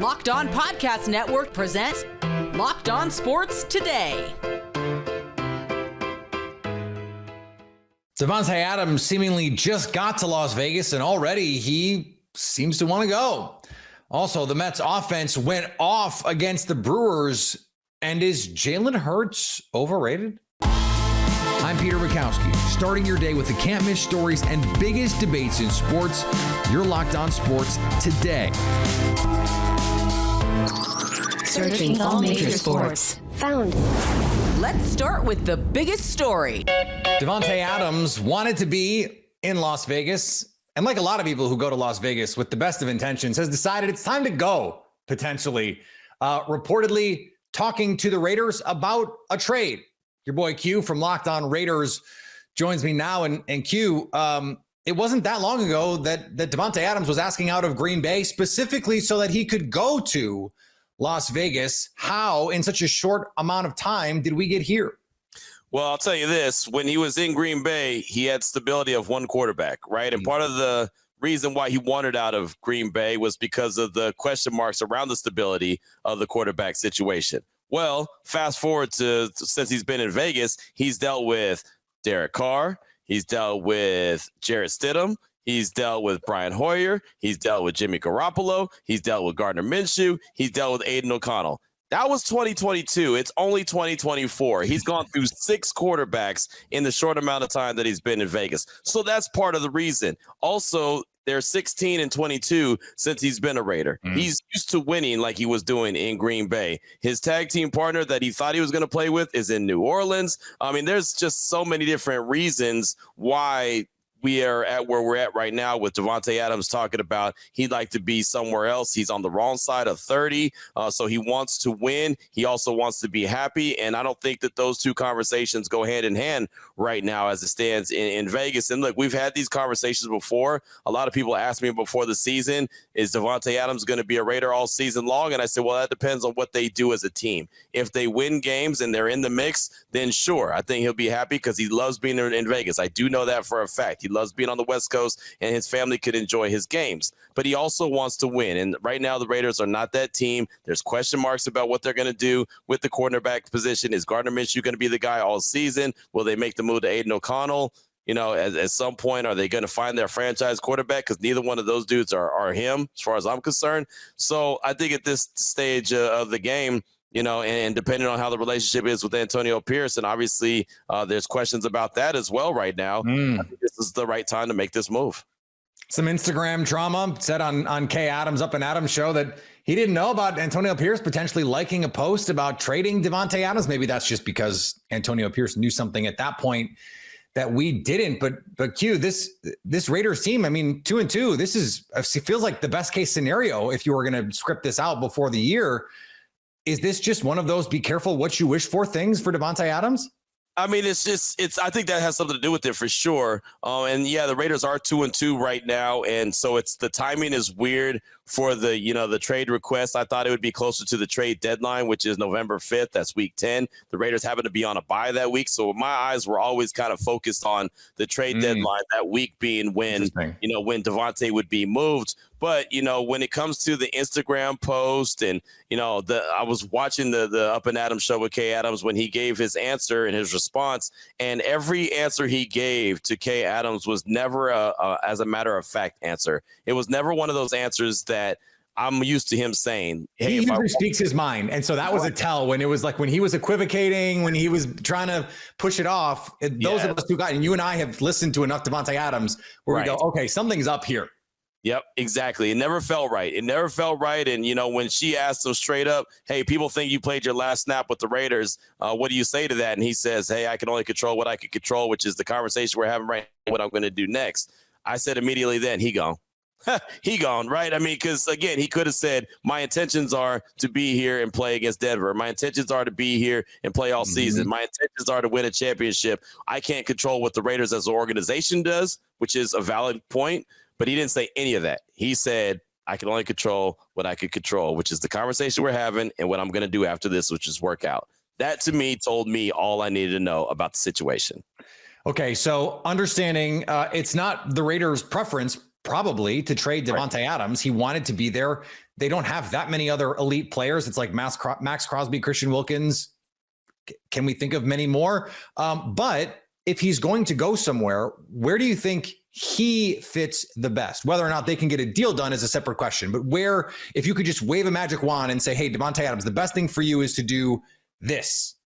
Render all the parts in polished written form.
Locked On Podcast Network presents Locked On Sports Today. Davante Adams seemingly just got to Las Vegas, and already he seems to want to go. Also, the Mets offense went off against the Brewers. And is Jalen Hurts overrated? I'm Peter Bukowski, starting your day with the can't-miss stories and biggest debates in sports. You're Locked On Sports Today. Searching all major sports. Found. Let's start with the biggest story. Davante Adams wanted to be in Las Vegas, and like a lot of people who go to Las Vegas with the best of intentions, has decided it's time to go, potentially. Reportedly talking to the Raiders about a trade. Your boy Q from Locked On Raiders joins me now. And Q, it wasn't that long ago that Davante Adams was asking out of Green Bay specifically so that he could go to Las Vegas. How, in such a short amount of time, did we get here? Well, I'll tell you this. When he was in Green Bay, he had stability of one quarterback, right? And part of the reason why he wanted out of Green Bay was because of the question marks around the stability of the quarterback situation. Well, fast forward to since he's been in Vegas, he's dealt with Derek Carr. He's dealt with Jarrett Stidham. He's dealt with Brian Hoyer. He's dealt with Jimmy Garoppolo. He's dealt with Gardner Minshew. He's dealt with Aiden O'Connell. That was 2022. It's only 2024. He's gone through 6 quarterbacks in the short amount of time that he's been in Vegas. So that's part of the reason. Also, they're 16 and 22 since he's been a Raider. He's used to winning like he was doing in Green Bay. His tag team partner that he thought he was going to play with is in New Orleans. I mean, there's just so many different reasons why we are at where we're at right now with Davante Adams talking about he'd like to be somewhere else. He's on the wrong side of 30, so he wants to win. He also wants to be happy, and I don't think that those two conversations go hand in hand right now as it stands in Vegas. And look, we've had these conversations before. A lot of people asked me before the season, is Davante Adams going to be a Raider all season long? And I said, well, that depends on what they do as a team. If they win games and they're in the mix, then sure, I think he'll be happy because he loves being in Vegas. I do know that for a fact. He loves being on the West Coast, and his family could enjoy his games. But he also wants to win. And right now, the Raiders are not that team. There's question marks about what they're going to do with the cornerback position. Is Gardner Minshew going to be the guy all season? Will they make the move to Aiden O'Connell? You know, at some point, are they going to find their franchise quarterback? Because neither one of those dudes are him, as far as I'm concerned. So I think at this stage of the game, you know, and depending on how the relationship is with Antonio Pierce, and obviously there's questions about that as well right now. I think this is the right time to make this move. Some Instagram drama said on Kay Adams Up and Adams show that he didn't know about Antonio Pierce potentially liking a post about trading Davante Adams. Maybe that's just because Antonio Pierce knew something at that point that we didn't. But Q, this Raiders team, I mean, 2-2. It feels like the best case scenario if you were going to script this out before the year. Is this just one of those be careful what you wish for things for Davante Adams? I mean, I think that has something to do with it for sure. And yeah, the Raiders are 2-2 right now. And so the timing is weird for the trade request. I thought it would be closer to the trade deadline, which is November 5th. That's week 10. The Raiders happen to be on a bye that week. So my eyes were always kind of focused on the trade deadline, that week being when Davante would be moved. But, when it comes to the Instagram post and, I was watching the Up and Adams show with Kay Adams when he gave his answer and his response, and every answer he gave to Kay Adams was never as a matter of fact answer. It was never one of those answers that I'm used to him saying, hey, he usually speaks his mind. And so that was a tell when it was like when he was equivocating, when he was trying to push it off. Those of us who got, and you and I have listened to enough Davante Adams where we go, okay, something's up here. Yep, exactly. It never felt right. And, when she asked him straight up, hey, people think you played your last snap with the Raiders. What do you say to that? And he says, hey, I can only control what I can control, which is the conversation we're having right now, what I'm going to do next. I said immediately then, he gone. He gone, right? I mean, because, again, he could have said, my intentions are to be here and play against Denver. My intentions are to be here and play all season. My intentions are to win a championship. I can't control what the Raiders as an organization does, which is a valid point. But he didn't say any of that. He said, I can only control what I could control, which is the conversation we're having and what I'm going to do after this, which is work out. That, to me, told me all I needed to know about the situation. Okay, so understanding it's not the Raiders' preference probably to trade Davante Adams. He wanted to be there. They don't have that many other elite players. It's like Max Crosby, Christian Wilkins. Can we think of many more? But if he's going to go somewhere, where do you think he fits the best? Whether or not they can get a deal done is a separate question. But where, if you could just wave a magic wand and say, hey, Davante Adams, the best thing for you is to do this.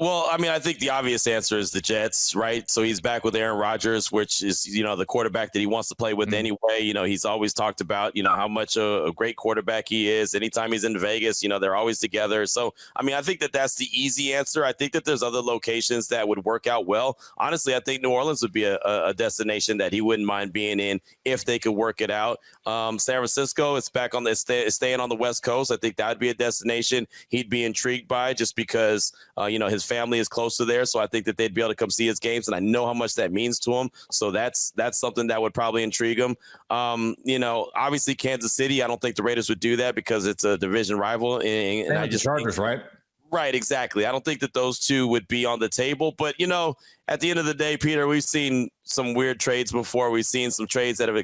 Well, I mean, I think the obvious answer is the Jets, right? So he's back with Aaron Rodgers, which is, the quarterback that he wants to play with anyway. He's always talked about, how much a great quarterback he is. Anytime he's in Vegas, they're always together. So, I mean, I think that that's the easy answer. I think that there's other locations that would work out well. Honestly, I think New Orleans would be a destination that he wouldn't mind being in if they could work it out. San Francisco, it's back on staying on the West Coast. I think that would be a destination he'd be intrigued by just because, his family is close to there, so I think that they'd be able to come see his games, and I know how much that means to him. So that's something that would probably intrigue him. Obviously Kansas City, I don't think the Raiders would do that because it's a division rival, and I just Chargers, right? Right, exactly. I don't think that those two would be on the table, but at the end of the day, Peter, we've seen some weird trades before. We've seen some trades that have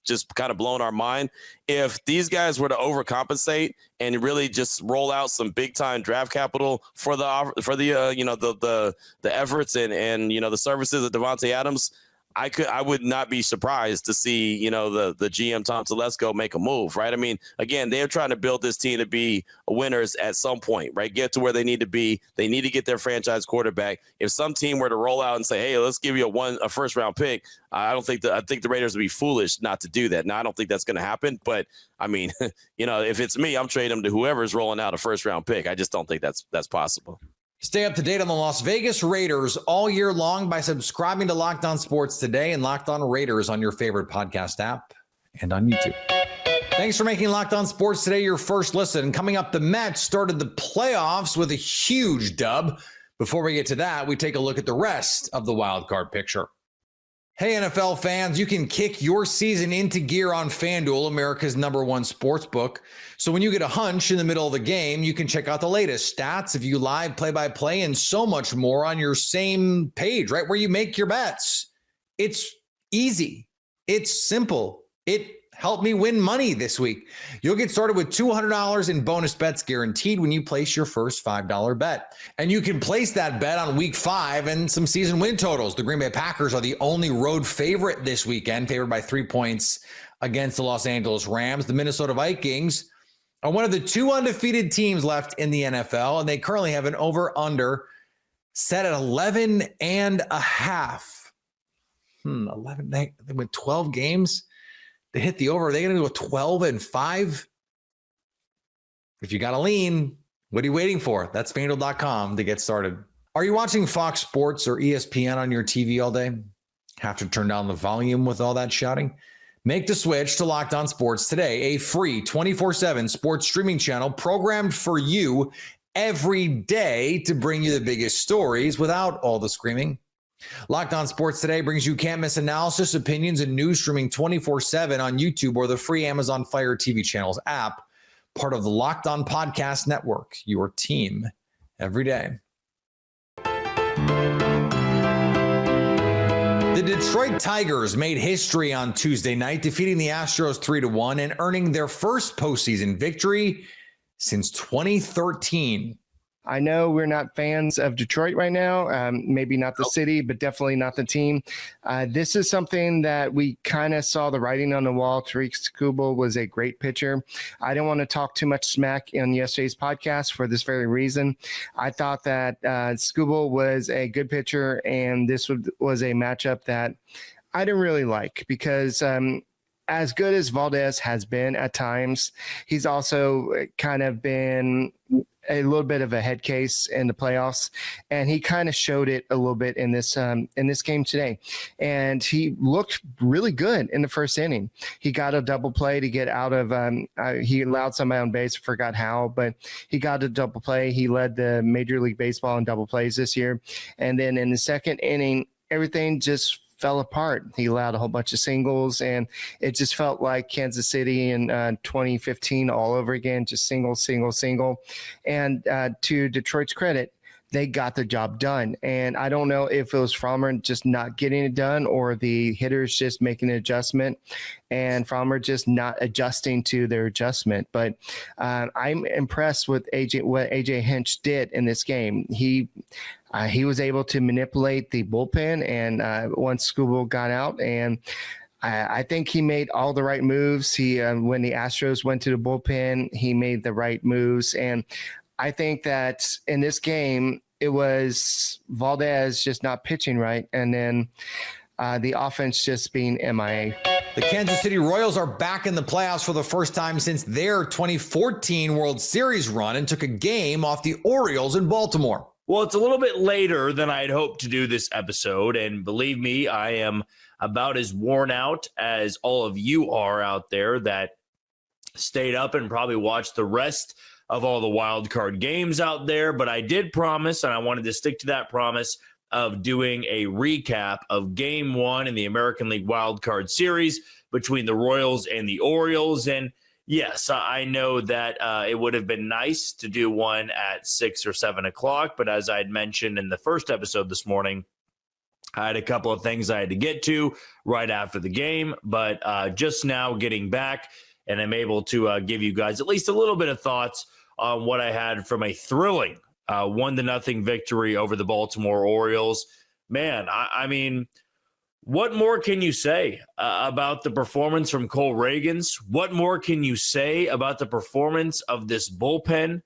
just kind of blown our mind. If these guys were to overcompensate and really just roll out some big time draft capital for the efforts and the services of Davante Adams, I would not be surprised to see, the GM Tom Telesco make a move, right? I mean, again, they're trying to build this team to be winners at some point, right? Get to where they need to be. They need to get their franchise quarterback. If some team were to roll out and say, hey, let's give you a first round pick, I think the Raiders would be foolish not to do that. Now, I don't think that's going to happen, but I mean, if it's me, I'm trading them to whoever's rolling out a first round pick. I just don't think that's possible. Stay up to date on the Las Vegas Raiders all year long by subscribing to Locked On Sports Today and Locked On Raiders on your favorite podcast app and on YouTube. Thanks for making Locked On Sports Today your first listen. Coming up, the Mets started the playoffs with a huge dub. Before we get to that, we take a look at the rest of the wild card picture. Hey, NFL fans, you can kick your season into gear on FanDuel, America's #1 sportsbook. So when you get a hunch in the middle of the game, you can check out the latest stats, view live play-by-play, and so much more on your same page, right where you make your bets. It's easy. It's simple. It helped me win money this week. You'll get started with $200 in bonus bets guaranteed when you place your first $5 bet. And you can place that bet on week 5 and some season win totals. The Green Bay Packers are the only road favorite this weekend, favored by 3 points against the Los Angeles Rams. The Minnesota Vikings are one of the 2 undefeated teams left in the NFL, and they currently have an over-under set at 11.5. 11. They went 12 games. They hit the over. Are they going to go 12-5? If you got to lean, what are you waiting for? That's FanDuel.com to get started. Are you watching Fox Sports or ESPN on your TV all day? Have to turn down the volume with all that shouting? Make the switch to Locked On Sports Today, a free 24/7 sports streaming channel programmed for you every day to bring you the biggest stories without all the screaming. Locked On Sports Today brings you can't miss analysis, opinions, and news streaming 24/7 on YouTube or the free Amazon Fire TV channels app, part of the Locked On Podcast Network, your team every day. The Detroit Tigers made history on Tuesday night, defeating the Astros 3-1 and earning their first postseason victory since 2013. I know we're not fans of Detroit right now, maybe not the city, but definitely not the team. This is something that we kind of saw the writing on the wall. Tariq Skubal was a great pitcher. I didn't want to talk too much smack in yesterday's podcast for this very reason. I thought that Skubal was a good pitcher, and this was a matchup that I didn't really like because as good as Valdez has been at times, he's also kind of been a little bit of a head case in the playoffs, and he kind of showed it a little bit in this game today. And he looked really good in the first inning. He got a double play to get out of. He allowed somebody on base. I forgot how, but he got a double play. He led the Major League Baseball in double plays this year. And then in the second inning, everything just fell apart. He allowed a whole bunch of singles, and it just felt like Kansas City in 2015 all over again, just single. And to Detroit's credit, they got the job done. And I don't know if it was Frommer just not getting it done or the hitters just making an adjustment and Frommer just not adjusting to their adjustment. But I'm impressed with what AJ Hinch did in this game. He was able to manipulate the bullpen and once Skubal got out, and I think he made all the right moves. He when the Astros went to the bullpen, he made the right moves. And I think that in this game, it was Valdez just not pitching right, and then the offense just being MIA. The Kansas City Royals are back in the playoffs for the first time since their 2014 World Series run and took a game off the Orioles in Baltimore. Well, it's a little bit later than I had hoped to do this episode, and believe me, I am about as worn out as all of you are out there that stayed up and probably watched the rest of all the wild card games out there. But I did promise, and I wanted to stick to that promise, of doing a recap of game one in the American League Wild Card Series between the Royals and the Orioles. And yes, I know that it would have been nice to do one at 6 or 7 o'clock. But as I had mentioned in the first episode this morning, I had a couple of things I had to get to right after the game. But just now getting back, and I'm able to give you guys at least a little bit of thoughts on what I had from a thrilling 1-0 victory over the Baltimore Orioles. Man, I mean, what more can you say about the performance from Cole Reagans? What more can you say about the performance of this bullpen?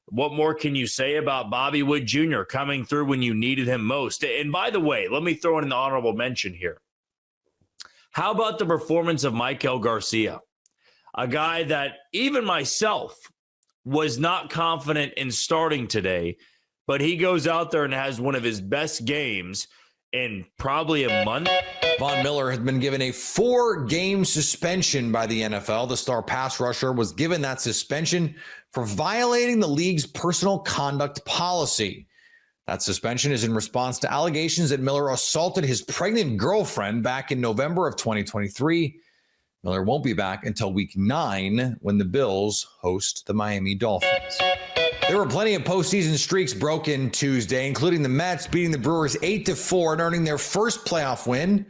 What more can you say about Bobby Wood Jr. coming through when you needed him most? And by the way, let me throw in an honorable mention here. How about the performance of Michael Garcia? A guy that even myself was not confident in starting today, but he goes out there and has one of his best games in probably a month. Von Miller has been given a 4-game suspension by the NFL. The star pass rusher was given that suspension for violating the league's personal conduct policy. That suspension is in response to allegations that Miller assaulted his pregnant girlfriend back in November of 2023. Miller won't be back until week 9 when the Bills host the Miami Dolphins. There were plenty of postseason streaks broken Tuesday, including the Mets beating the Brewers 8-4 and earning their first playoff win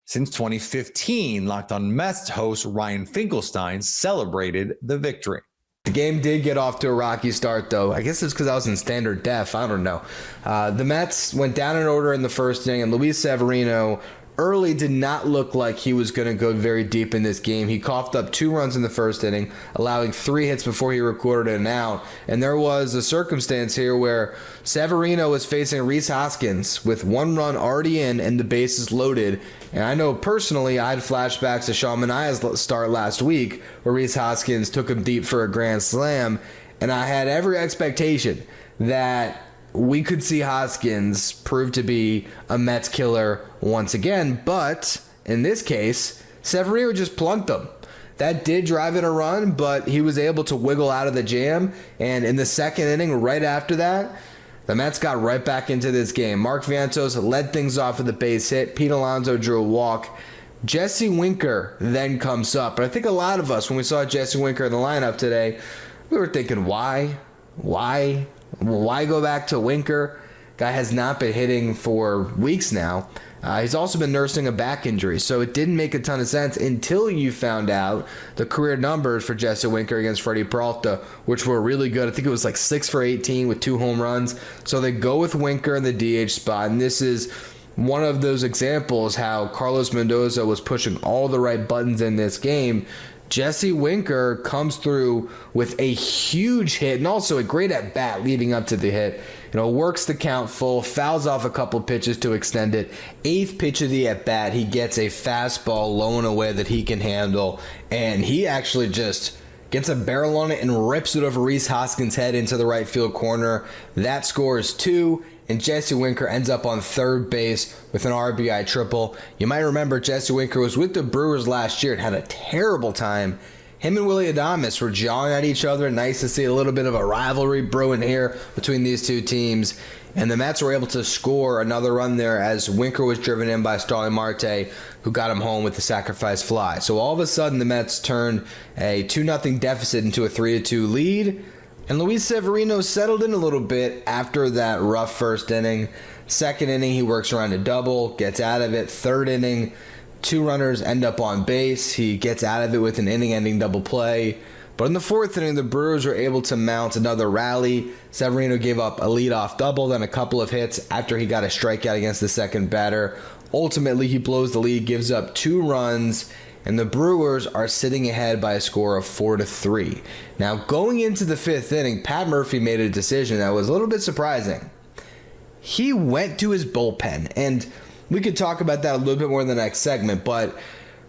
since 2015. Locked On Mets host Ryan Finkelstein celebrated the victory. The game did get off to a rocky start, though. I guess it's because I was in standard def. I don't know. The Mets went down in order in the first inning, and Luis Severino early did not look like he was going to go very deep in this game. He coughed up 2 runs in the first inning, allowing 3 hits before he recorded an out. And there was a circumstance here where Severino was facing Rhys Hoskins with 1 run already in and the bases loaded. And I know personally I had flashbacks to Sean Manaea's start last week where Rhys Hoskins took him deep for a grand slam. And I had every expectation that we could see Hoskins prove to be a Mets killer once again, but in this case, Severino just plunked him. That did drive in a run, but he was able to wiggle out of the jam, and in the second inning, right after that, the Mets got right back into this game. Mark Vientos led things off with a base hit. Pete Alonso drew a walk. Jesse Winker then comes up, but I think a lot of us, when we saw Jesse Winker in the lineup today, we were thinking, why go back to Winker? Guy has not been hitting for weeks now. He's also been nursing a back injury, so it didn't make a ton of sense until you found out the career numbers for Jesse Winker against Freddie Peralta, which were really good. I think it was like 6 for 18 with 2 home runs. So they go with Winker in the DH spot, and this is one of those examples how Carlos Mendoza was pushing all the right buttons in this game. Jesse Winker comes through with a huge hit and also a great at-bat leading up to the hit. Works the count full, fouls off a couple pitches to extend it. 8th pitch of the at-bat, he gets a fastball low and away that he can handle, and he actually just gets a barrel on it and rips it over Rhys Hoskins' head into the right field corner. That scores 2. And Jesse Winker ends up on third base with an RBI triple. You might remember Jesse Winker was with the Brewers last year and had a terrible time. Him and Willy Adames were jawing at each other. Nice to see a little bit of a rivalry brewing here between these two teams. And the Mets were able to score another run there as Winker was driven in by Starling Marte, who got him home with the sacrifice fly. So all of a sudden the Mets turned a 2-0 deficit into a 3-2 lead. And Luis Severino settled in a little bit after that rough first inning. Second inning, he works around a double, gets out of it. Third inning, 2 runners end up on base. He gets out of it with an inning-ending double play. But in the fourth inning, the Brewers were able to mount another rally. Severino gave up a leadoff double, then a couple of hits after he got a strikeout against the second batter. Ultimately, he blows the lead, gives up 2 runs, and the Brewers are sitting ahead by a score of 4-3. Now, going into the fifth inning, Pat Murphy made a decision that was a little bit surprising. He went to his bullpen, and we could talk about that a little bit more in the next segment, but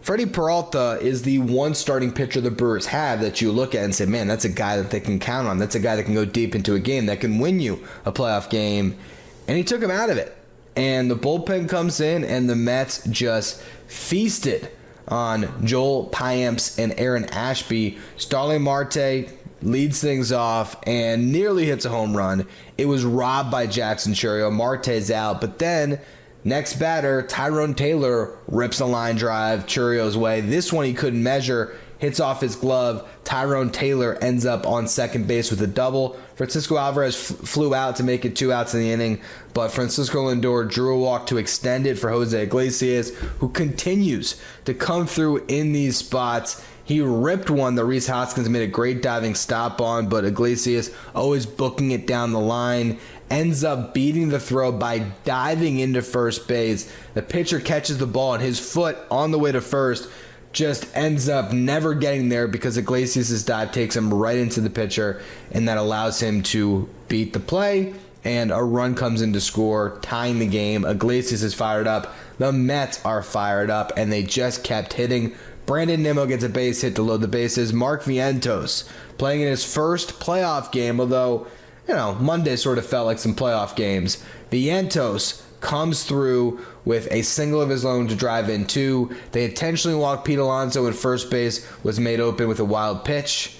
Freddie Peralta is the one starting pitcher the Brewers have that you look at and say, man, that's a guy that they can count on. That's a guy that can go deep into a game, that can win you a playoff game. And he took him out of it. And the bullpen comes in, and the Mets just feasted on Joel Payamps and Aaron Ashby. Starling Marte leads things off and nearly hits a home run. It was robbed by Jackson Chourio. Marte's out, but then next batter, Tyrone Taylor rips a line drive Chourio's way. This one he couldn't measure, hits off his glove. Tyrone Taylor ends up on second base with a double. Francisco Alvarez flew out to make it 2 outs in the inning, but Francisco Lindor drew a walk to extend it for Jose Iglesias, who continues to come through in these spots. He ripped one that Rhys Hoskins made a great diving stop on, but Iglesias always booking it down the line. Ends up beating the throw by diving into first base. The pitcher catches the ball, and his foot on the way to first just ends up never getting there because Iglesias' dive takes him right into the pitcher, and that allows him to beat the play, and a run comes in to score, tying the game. Iglesias is fired up. The Mets are fired up, and they just kept hitting. Brandon Nimmo gets a base hit to load the bases. Mark Vientos playing in his first playoff game, although Monday sort of felt like some playoff games. Vientos comes through with a single of his own to drive in 2. They intentionally walked Pete Alonso, and first base was made open with a wild pitch.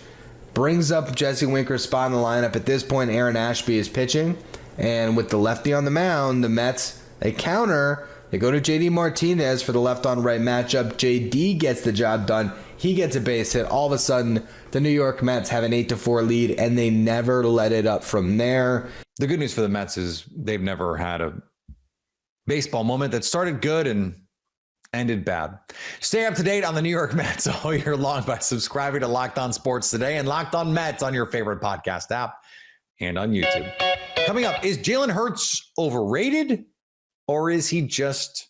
Brings up Jesse Winker's spot in the lineup. At this point, Aaron Ashby is pitching, and with the lefty on the mound, the Mets, they counter. They go to JD Martinez for the left-on-right matchup. JD gets the job done. He gets a base hit. All of a sudden, the New York Mets have an 8-4 lead, and they never let it up from there. The good news for the Mets is they've never had a baseball moment that started good and ended bad. Stay up to date on the New York Mets all year long by subscribing to Locked On Sports Today and Locked On Mets on your favorite podcast app and on YouTube. Coming up, is Jalen Hurts overrated, or is he just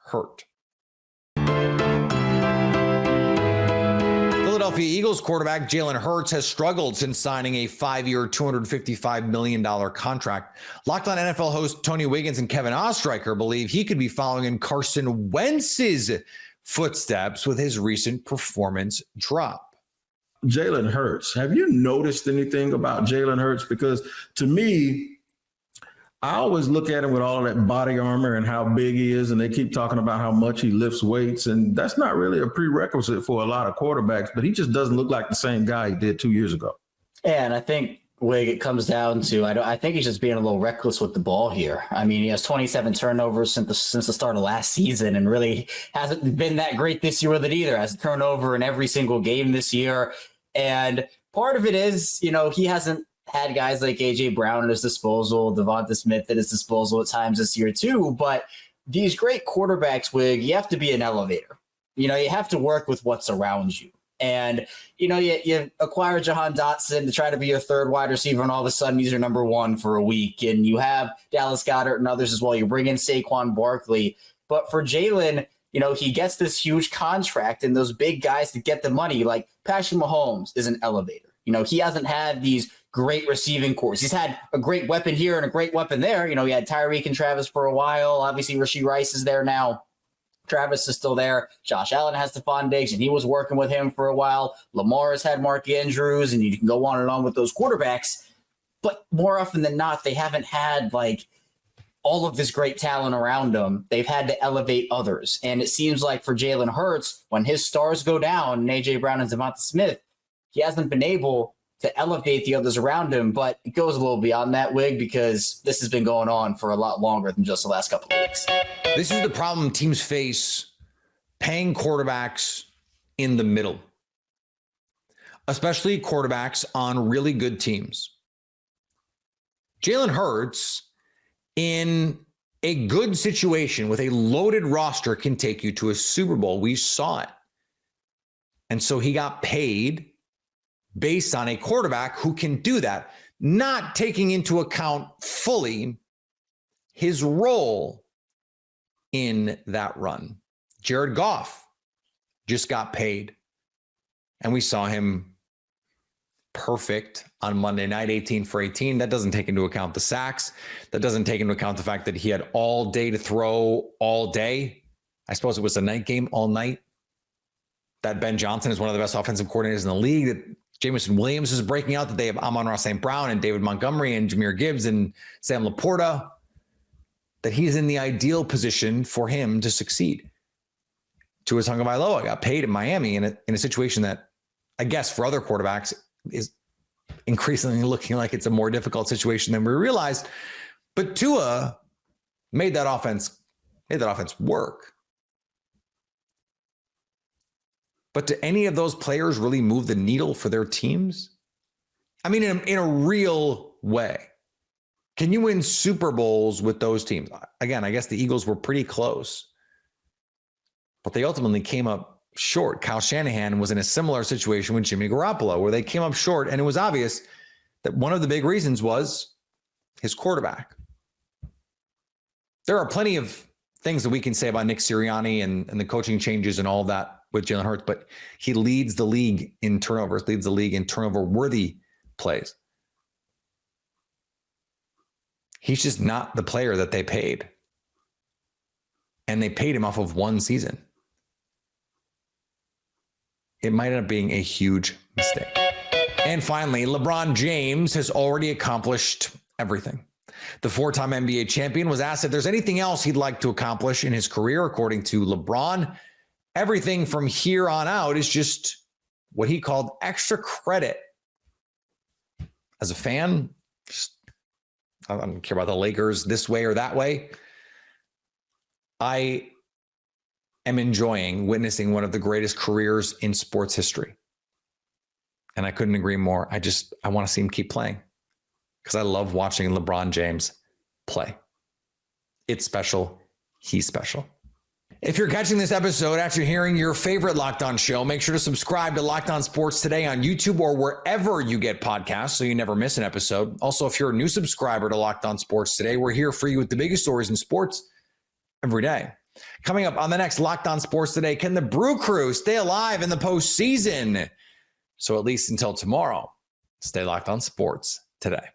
hurt? Philadelphia Eagles quarterback Jalen Hurts has struggled since signing a 5-year, $255 million contract. Locked On NFL host Tony Wiggins and Kevin Ostreicher believe he could be following in Carson Wentz's footsteps with his recent performance drop. Jalen Hurts. Have you noticed anything about Jalen Hurts? Because to me, I always look at him with all of that body armor and how big he is, and they keep talking about how much he lifts weights, and that's not really a prerequisite for a lot of quarterbacks, but he just doesn't look like the same guy he did 2 years ago. Yeah, and I think, Wig, it comes down to I think he's just being a little reckless with the ball here. I mean, he has 27 turnovers since the start of last season, and really hasn't been that great this year with it either. Has a turnover in every single game this year, and part of it is, he hasn't had guys like A.J. Brown at his disposal, Devonta Smith at his disposal at times this year too. But these great quarterbacks, Wig, you have to be an elevator. You have to work with what's around you. And, you acquire Jahan Dotson to try to be your third wide receiver, and all of a sudden he's your number 1 for a week. And you have Dallas Goedert and others as well. You bring in Saquon Barkley. But for Jalen, he gets this huge contract and those big guys to get the money. Like Patrick Mahomes is an elevator. He hasn't had these great receiving cores. He's had a great weapon here and a great weapon there. He had Tyreek and Travis for a while. Obviously, Rashee Rice is there now. Travis is still there. Josh Allen has Stephon Diggs, and he was working with him for a while. Lamar has had Mark Andrews, and you can go on and on with those quarterbacks. But more often than not, they haven't had all of this great talent around them. They've had to elevate others. And it seems like for Jalen Hurts, when his stars go down, and A.J. Brown and Devonta Smith, he hasn't been able to elevate the others around him, but it goes a little beyond that, Wig, because this has been going on for a lot longer than just the last couple of weeks. This is the problem teams face paying quarterbacks in the middle. especially quarterbacks on really good teams. Jalen Hurts, in a good situation with a loaded roster, can take you to a Super Bowl. We saw it. And so he got paid based on a quarterback who can do that, not taking into account fully his role in that run. Jared Goff just got paid, and we saw him perfect on Monday night, 18 for 18. That doesn't take into account the sacks. That doesn't take into account the fact that he had all day to throw all day. I suppose it was a night game all night. That Ben Johnson is one of the best offensive coordinators in the league. That Jameson Williams is breaking out. That they have Amon-Ra St. Brown and David Montgomery and Jahmyr Gibbs and Sam Laporta. That he's in the ideal position for him to succeed. Tua Tagovailoa got paid in Miami in a situation that, I guess, for other quarterbacks is increasingly looking like it's a more difficult situation than we realized. But Tua made that offense work. But do any of those players really move the needle for their teams? I mean, in a real way. Can you win Super Bowls with those teams? Again, I guess the Eagles were pretty close, but they ultimately came up short. Kyle Shanahan was in a similar situation with Jimmy Garoppolo, where they came up short, and it was obvious that one of the big reasons was his quarterback. There are plenty of things that we can say about Nick Sirianni and the coaching changes and all of that with Jalen Hurts, but he leads the league in turnovers, leads the league in turnover-worthy plays. He's just not the player that they paid. And they paid him off of one season. It might end up being a huge mistake. And finally, LeBron James has already accomplished everything. The four-time NBA champion was asked if there's anything else he'd like to accomplish in his career. According to LeBron, everything from here on out is just what he called extra credit. As a fan, I don't care about the Lakers this way or that way. I am enjoying witnessing one of the greatest careers in sports history. And I couldn't agree more. I want to see him keep playing because I love watching LeBron James play. It's special. He's special. If you're catching this episode after hearing your favorite Locked On show, make sure to subscribe to Locked On Sports Today on YouTube or wherever you get podcasts so you never miss an episode. Also, if you're a new subscriber to Locked On Sports Today, we're here for you with the biggest stories in sports every day. Coming up on the next Locked On Sports Today, can the Brew Crew stay alive in the postseason? So at least until tomorrow, stay locked on sports today.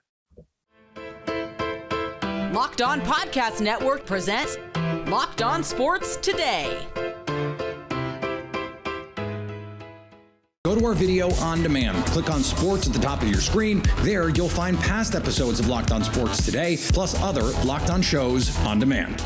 Locked On Podcast Network presents Locked On Sports Today. Go to our video on demand. Click on sports at the top of your screen. There, you'll find past episodes of Locked On Sports Today, plus other Locked On shows on demand.